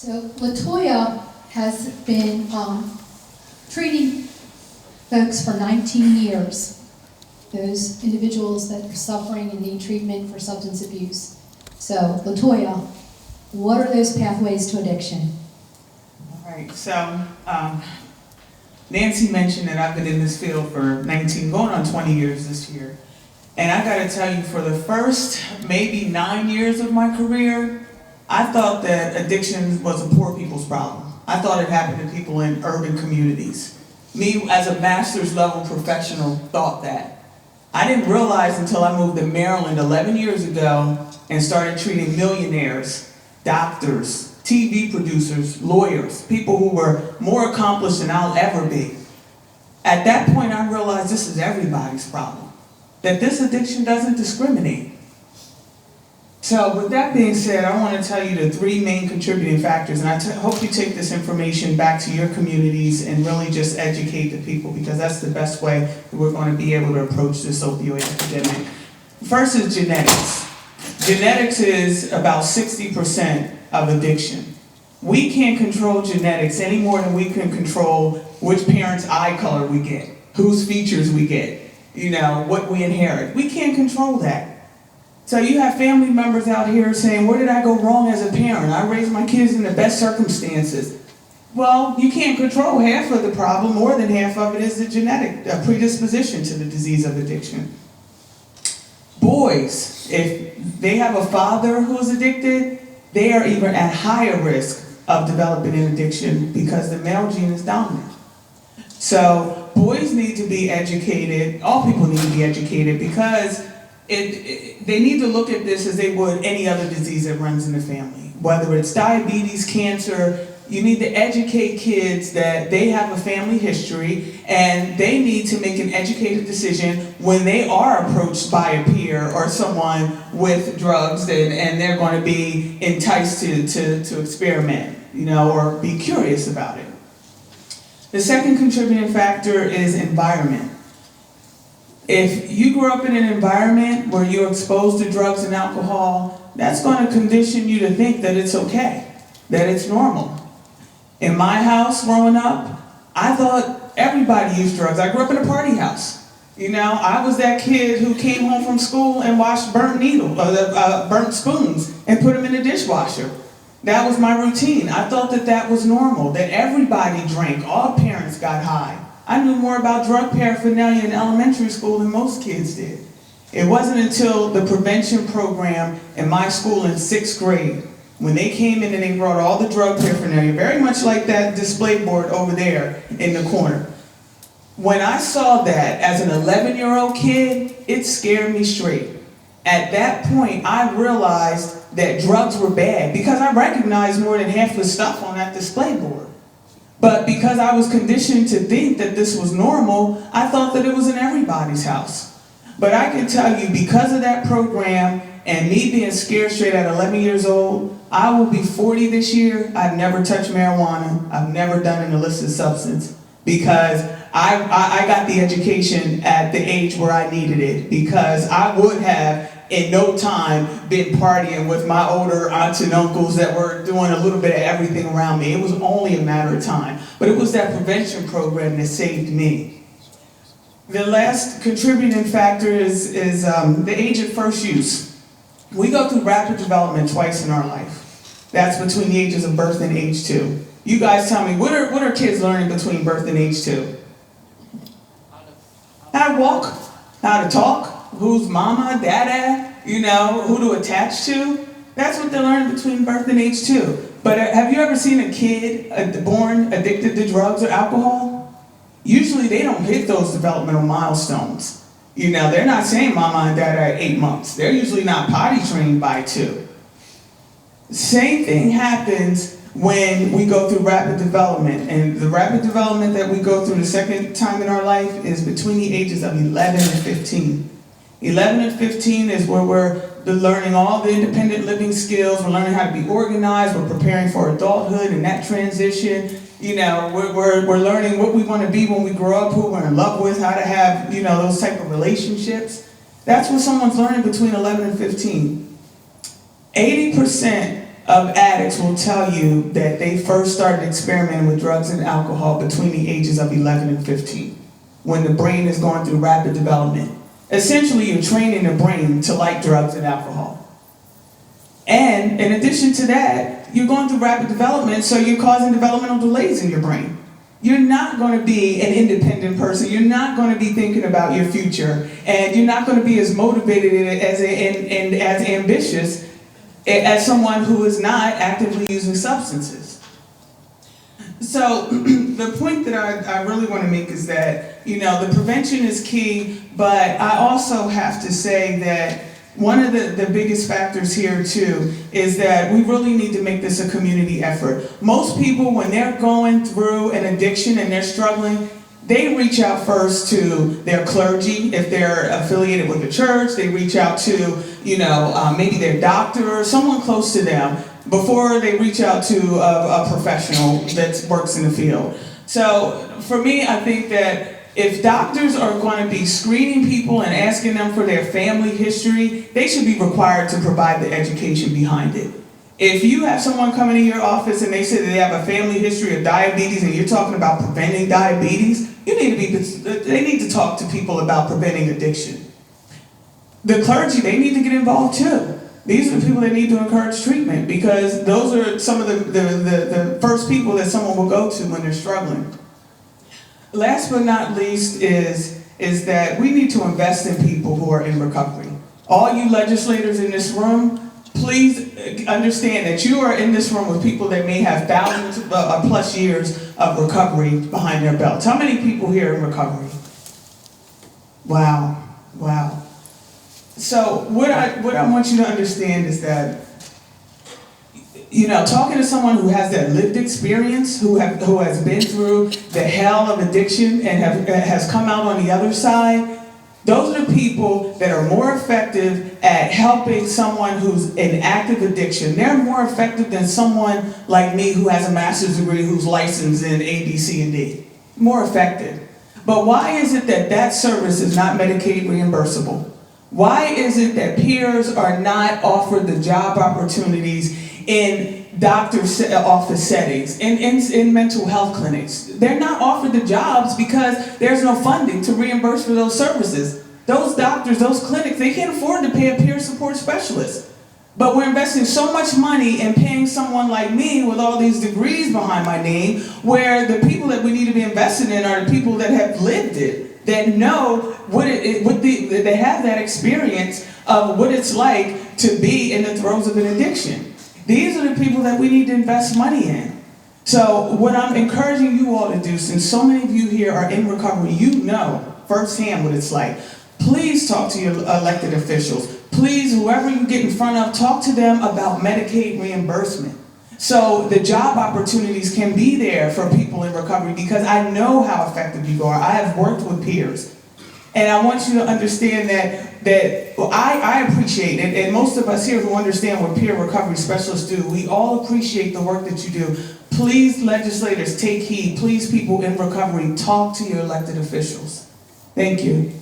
So LaToya has been treating folks for 19 years, those individuals that are suffering and need treatment for substance abuse. So LaToya, what are those pathways to addiction? All right, so Nancy mentioned that I've been in this field for 19, going on 20 years this year. And I gotta tell you, for the first maybe 9 years of my career, I thought that addiction was a poor people's problem. I thought it happened to people in urban communities. Me, as a master's level professional, thought that. I didn't realize until I moved to Maryland 11 years ago and started treating millionaires, doctors, TV producers, lawyers, people who were more accomplished than I'll ever be. At that point, I realized this is everybody's problem, that this addiction doesn't discriminate. So with that being said, I want to tell you the three main contributing factors, and I hope you take this information back to your communities and really just educate the people, because that's the best way that we're going to be able to approach this opioid epidemic. First is genetics. Genetics is about 60% of addiction. We can't control genetics any more than we can control which parent's eye color we get, whose features we get, what we inherit. We can't control that. So you have family members out here saying, where did I go wrong as a parent? I raised my kids in the best circumstances. Well, you can't control half of the problem. More than half of it is the genetic predisposition to the disease of addiction. Boys, if they have a father who is addicted, they are even at higher risk of developing an addiction because the male gene is dominant. So boys need to be educated, all people need to be educated, because they need to look at this as they would any other disease that runs in the family. Whether it's diabetes, cancer, you need to educate kids that they have a family history and they need to make an educated decision when they are approached by a peer or someone with drugs and they're going to be enticed to experiment, or be curious about it. The second contributing factor is environment. If you grew up in an environment where you're exposed to drugs and alcohol, that's going to condition you to think that it's okay, that it's normal. In my house growing up, I thought everybody used drugs. I grew up in a party house. I was that kid who came home from school and washed burnt burnt spoons and put them in the dishwasher. That was my routine. I thought that was normal, that everybody drank, all parents got high. I knew more about drug paraphernalia in elementary school than most kids did. It wasn't until the prevention program in my school in 6th grade, when they came in and they brought all the drug paraphernalia, very much like that display board over there in the corner. When I saw that as an 11-year-old kid, it scared me straight. At that point, I realized that drugs were bad because I recognized more than half the stuff on that display board. But because I was conditioned to think that this was normal, I thought that it was in everybody's house. But I can tell you, because of that program and me being scared straight at 11 years old, I will be 40 this year. I've never touched marijuana. I've never done an illicit substance because I got the education at the age where I needed it, because I would have in no time been partying with my older aunts and uncles that were doing a little bit of everything around me. It was only a matter of time. But it was that prevention program that saved me. The last contributing factor is the age of first use. We go through rapid development twice in our life. That's between the ages of birth and age 2. You guys tell me, what are kids learning between birth and age 2? How to walk, how to talk, who's mama, dada, who to attach to. That's what they're learning between birth and age 2. But have you ever seen a kid born addicted to drugs or alcohol? Usually they don't hit those developmental milestones. They're not saying mama and dada at 8 months. They're usually not potty trained by 2. Same thing happens when we go through rapid development. And the rapid development that we go through the second time in our life is between the ages of 11 and 15. 11 and 15 is where we're learning all the independent living skills. We're learning how to be organized. We're preparing for adulthood and that transition. We're learning what we want to be when we grow up, who we're in love with, how to have, those type of relationships. That's what someone's learning between 11 and 15. 80% of addicts will tell you that they first started experimenting with drugs and alcohol between the ages of 11 and 15, when the brain is going through rapid development. Essentially, you're training the brain to like drugs and alcohol. And in addition to that, you're going through rapid development, so you're causing developmental delays in your brain. You're not going to be an independent person. You're not going to be thinking about your future, and you're not going to be as motivated and as ambitious as someone who is not actively using substances. So the point that I really want to make is that, the prevention is key, but I also have to say that one of the biggest factors here too is that we really need to make this a community effort. Most people, when they're going through an addiction and they're struggling, they reach out first to their clergy. If they're affiliated with the church, they reach out to, maybe their doctor or someone close to them before they reach out to a professional that works in the field. So for me, I think that if doctors are going to be screening people and asking them for their family history, they should be required to provide the education behind it. If you have someone coming in your office and they say that they have a family history of diabetes and you're talking about preventing diabetes, they need to talk to people about preventing addiction. The clergy, they need to get involved too. These are the people that need to encourage treatment, because those are some of the first people that someone will go to when they're struggling. Last but not least is that we need to invest in people who are in recovery. All you legislators in this room, please understand that you are in this room with people that may have thousands plus years of recovery behind their belts. How many people here are in recovery? Wow. So what I want you to understand is that, talking to someone who has that lived experience, who has been through the hell of addiction and has come out on the other side, those are the people that are more effective at helping someone who's in active addiction. They're more effective than someone like me who has a master's degree, who's licensed in A, B, C, and D. More effective. But why is it that service is not Medicaid reimbursable? Why is it that peers are not offered the job opportunities in doctor's office settings, in mental health clinics? They're not offered the jobs because there's no funding to reimburse for those services. Those doctors, those clinics, they can't afford to pay a peer support specialist. But we're investing so much money in paying someone like me with all these degrees behind my name, where the people that we need to be invested in are the people that have lived it, that know they have that experience of what it's like to be in the throes of an addiction. These are the people that we need to invest money in. So what I'm encouraging you all to do, since so many of you here are in recovery, you know firsthand what it's like. Please talk to your elected officials. Please, whoever you get in front of, talk to them about Medicaid reimbursement. So the job opportunities can be there for people in recovery, because I know how effective you are. I have worked with peers. And I want you to understand that I appreciate it, and most of us here who understand what peer recovery specialists do, we all appreciate the work that you do. Please, legislators, take heed. Please, people in recovery, talk to your elected officials. Thank you.